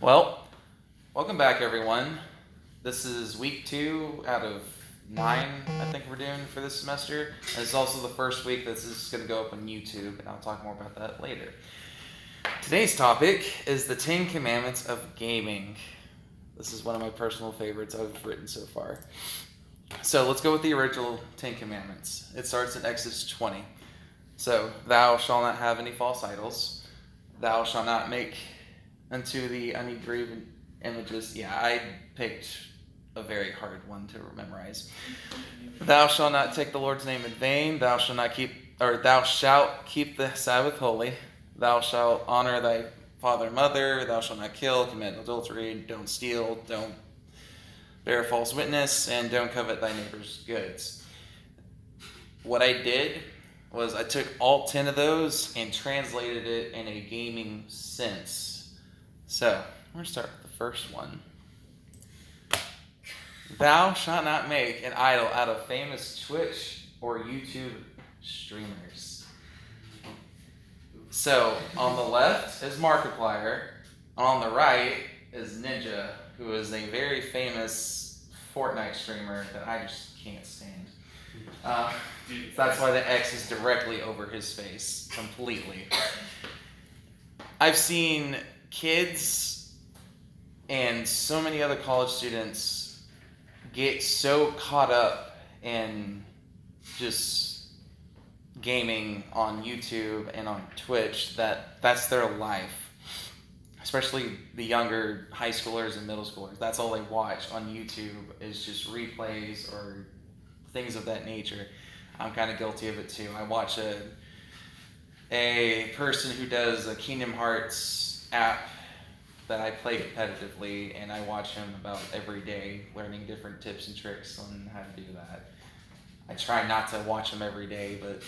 Well, welcome back, everyone. This is week 2 out of 9, I think we're doing for this semester. And it's also the first week that this is going to go up on YouTube, and I'll talk more about that later. Today's topic is the 10 Commandments of Gaming. This is one of my personal favorites I've written so far. So let's go with the original 10 Commandments. It starts in Exodus 20. So, thou shalt not have any false idols. Thou shalt not make unto the ungraven images. Yeah, I picked a very hard one to memorize. Thou shalt not take the Lord's name in vain. Thou shalt keep the Sabbath holy. Thou shalt honor thy father and mother. Thou shalt not kill, commit adultery, don't steal, don't bear false witness, and don't covet thy neighbor's goods. What I did was I took all 10 of those and translated it in a gaming sense. So, I'm going to start with the first one. Thou shalt not make an idol out of famous Twitch or YouTube streamers. So, on the left is Markiplier. On the right is Ninja, who is a very famous Fortnite streamer that I just can't stand. That's why the X is directly over his face, completely. I've seen kids and so many other college students get so caught up in just gaming on YouTube and on Twitch that that's their life. Especially the younger high schoolers and middle schoolers. That's all they watch on YouTube is just replays or things of that nature. I'm kind of guilty of it too. I watch a person who does a Kingdom Hearts app that I play competitively, and I watch him about every day, learning different tips and tricks on how to do that. I try not to watch him every day, but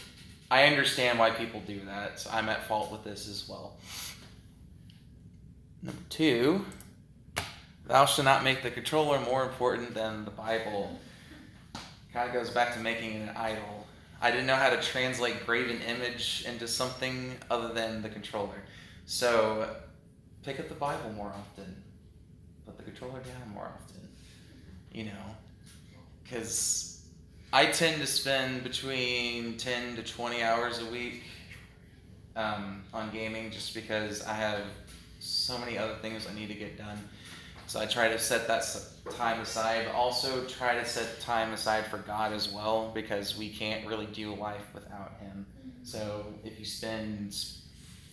I understand why people do that, so I'm at fault with this as well. Number 2, thou shalt not make the controller more important than the Bible. Kind of goes back to making it an idol. I didn't know how to translate graven image into something other than the controller. So pick up the Bible more often. Put the controller down more often. Because I tend to spend between 10 to 20 hours a week on gaming just because I have so many other things I need to get done. So I try to set that time aside. Also try to set time aside for God as well, because we can't really do life without Him. So if you spend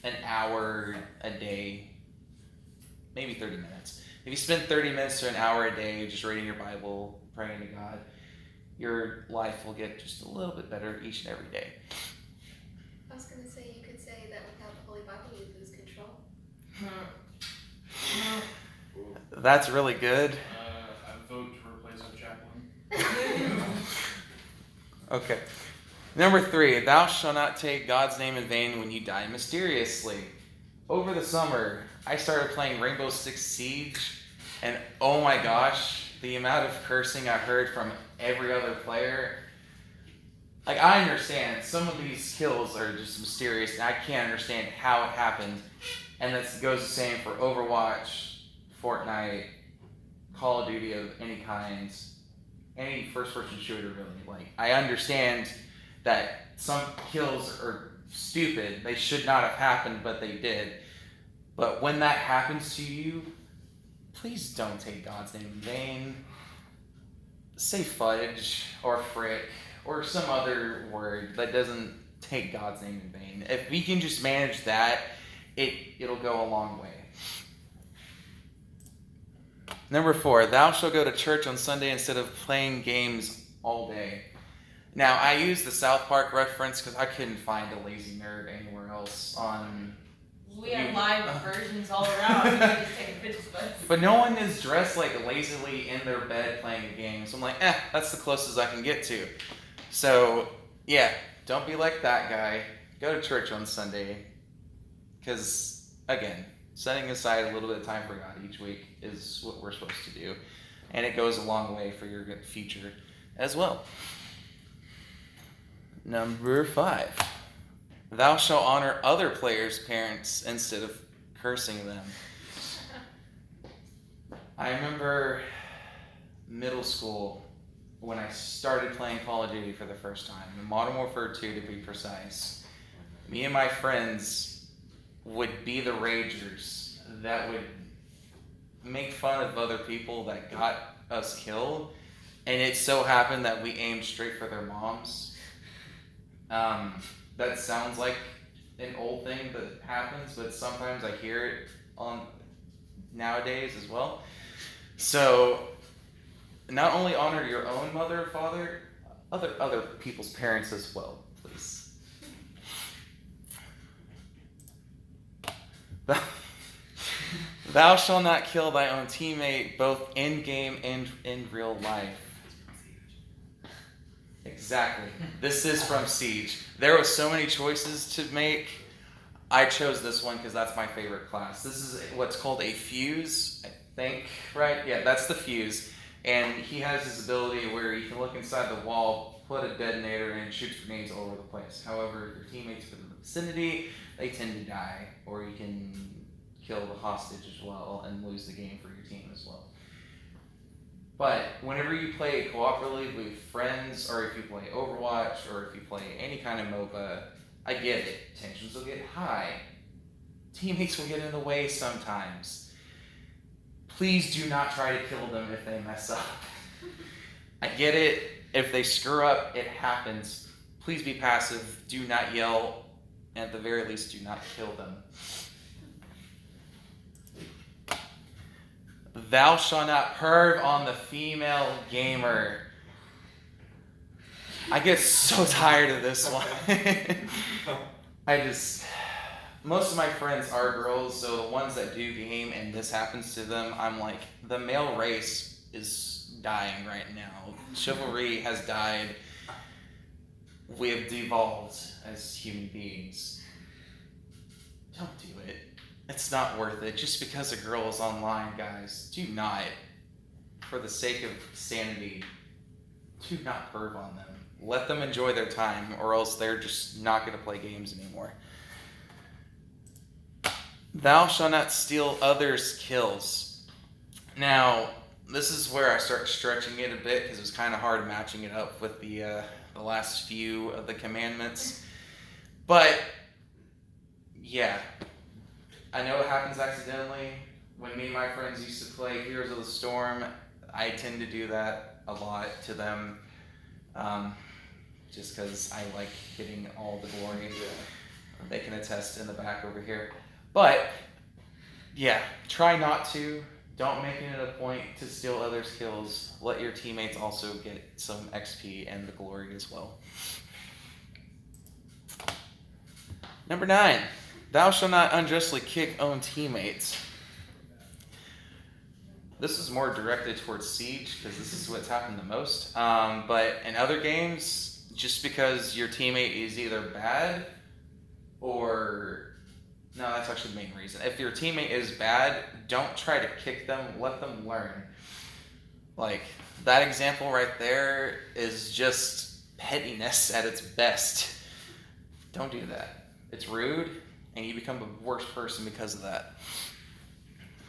an hour a day, maybe 30 minutes. If you spend 30 minutes to an hour a day just reading your Bible, praying to God, your life will get just a little bit better each and every day. I was going to say, you could say that without the Holy Bible, you lose control. That's really good. I vote to replace our chaplain. Okay. Number 3, thou shalt not take God's name in vain when you die mysteriously. Over the summer, I started playing Rainbow Six Siege, and oh my gosh, the amount of cursing I heard from every other player. Like, I understand some of these kills are just mysterious, and I can't understand how it happened. And that goes the same for Overwatch, Fortnite, Call of Duty of any kind, any first-person shooter really. Like, I understand that some kills are stupid. They should not have happened, but they did. But when that happens to you, please don't take God's name in vain. Say fudge or frick or some other word that doesn't take God's name in vain. If we can just manage that, it'll go a long way. Number 4, thou shalt go to church on Sunday instead of playing games all day. Now, I use the South Park reference because I couldn't find a lazy nerd anywhere else on... We have live versions all around. You can just take pictures of us. But no one is dressed like lazily in their bed playing a game. So I'm like, that's the closest I can get to. So, yeah, don't be like that guy. Go to church on Sunday. Because, again, setting aside a little bit of time for God each week is what we're supposed to do. And it goes a long way for your good future as well. Number 5. Thou shalt honor other players' parents instead of cursing them. I remember middle school when I started playing Call of Duty for the first time, Modern Warfare 2 to be precise. Me and my friends would be the ragers that would make fun of other people that got us killed, and it so happened that we aimed straight for their moms. That sounds like an old thing that happens, but sometimes I hear it on nowadays as well. So not only honor your own mother or father, other people's parents as well, please. Thou shalt not kill thy own teammate, both in game and in real life. Exactly. This is from Siege. There were so many choices to make. I chose this one because that's my favorite class. This is what's called a fuse, I think, right? Yeah, that's the fuse. And he has his ability where he can look inside the wall, put a detonator, and shoot grenades all over the place. However, if your teammates are in the vicinity, they tend to die, or you can kill the hostage as well and lose the game for your team as well. But whenever you play cooperatively with friends, or if you play Overwatch, or if you play any kind of MOBA, I get it. Tensions will get high. Teammates will get in the way sometimes. Please do not try to kill them if they mess up. I get it. If they screw up, it happens. Please be passive. Do not yell. And at the very least, do not kill them. Thou shalt not perv on the female gamer. I get so tired of this one. Most of my friends are girls, so the ones that do game and this happens to them, I'm like, the male race is dying right now. Chivalry has died. We have devolved as human beings. Don't do it. It's not worth it. Just because a girl is online, guys, do not, for the sake of sanity, do not perv on them. Let them enjoy their time, or else they're just not going to play games anymore. Thou shalt not steal others' kills. Now, this is where I start stretching it a bit, because it was kind of hard matching it up with the last few of the commandments. But, yeah. I know it happens accidentally. When me and my friends used to play Heroes of the Storm, I tend to do that a lot to them. Just because I like getting all the glory. They can attest in the back over here. But, yeah, try not to. Don't make it a point to steal others' kills. Let your teammates also get some XP and the glory as well. Number 9. Thou shalt not unjustly kick own teammates. This is more directed towards Siege, because this is what's happened the most. But in other games, just because your teammate is either bad or... No, that's actually the main reason. If your teammate is bad, don't try to kick them. Let them learn. Like, that example right there is just pettiness at its best. Don't do that. It's rude, and you become a worse person because of that.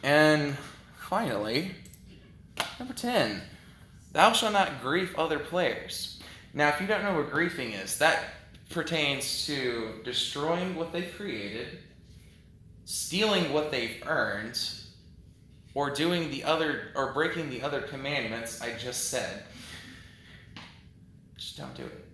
And finally, number 10. Thou shalt not grief other players. Now, if you don't know what griefing is, that pertains to destroying what they've created, stealing what they've earned, or doing the other, or breaking the other commandments I just said. Just don't do it.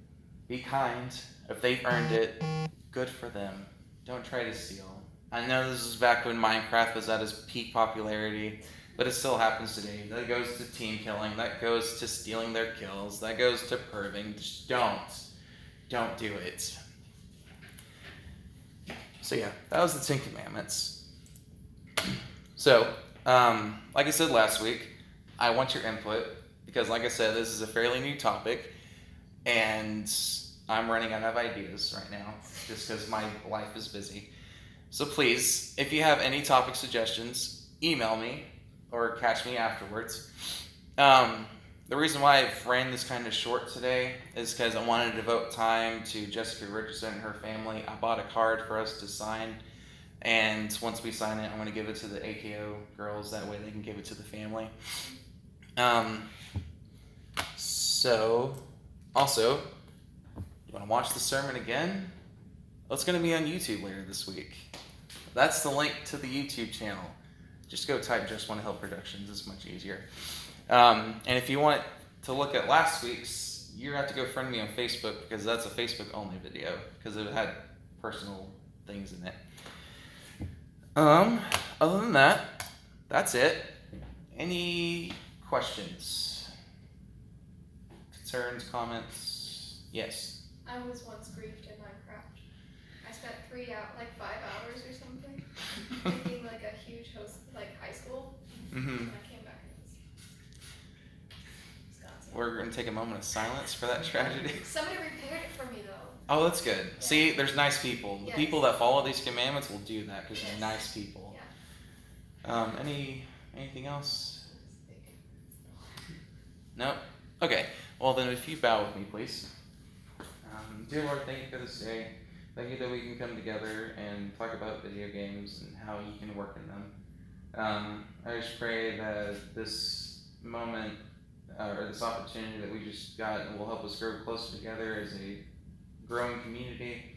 Be kind. If they've earned it, good for them. Don't try to steal. I know this is back when Minecraft was at its peak popularity, but it still happens today. That goes to team killing. That goes to stealing their kills. That goes to perving. Just don't do it. So yeah, that was the 10 Commandments. So, like I said last week, I want your input, because like I said, this is a fairly new topic, and I'm running out of ideas right now, just because my life is busy. So please, if you have any topic suggestions, email me, or catch me afterwards. The reason why I've ran this kind of short today is because I wanted to devote time to Jessica Richardson and her family. I bought a card for us to sign, And once we sign it, I'm going to give it to the AKO girls. That way they can give it to the family. So, also, you want to watch the sermon again? Well, it's going to be on YouTube later this week. That's the link to the YouTube channel. Just go type Just Want to Help Productions. It's much easier. And if you want to look at last week's, you have to go friend me on Facebook because that's a Facebook-only video because it had personal things in it. Other than that, that's it. Any questions? Concerns, comments? Yes. I was once griefed in Minecraft. I spent 5 hours or something, making like a huge host, like high school. Mm-hmm. And I came back and it was Wisconsin. We're going to take a moment of silence for that tragedy. Somebody repaired it for me though. Oh, that's good. See, there's nice people. The Yes. people that follow these commandments will do that because Yes. they're nice people. Yeah. Anything else? No? Okay. Well, then if you bow with me, please. Dear Lord, thank you for this day. Thank you that we can come together and talk about video games and how you can work in them. I just pray that this moment or this opportunity that we just got will help us grow closer together as a growing community.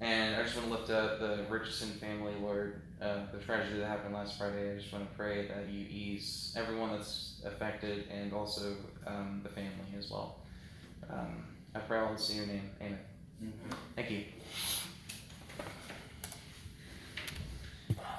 And I just want to lift up the Richardson family, Lord. The tragedy that happened last Friday, I just want to pray that you ease everyone that's affected and also the family as well. I pray all this in your name. Amen. Thank you.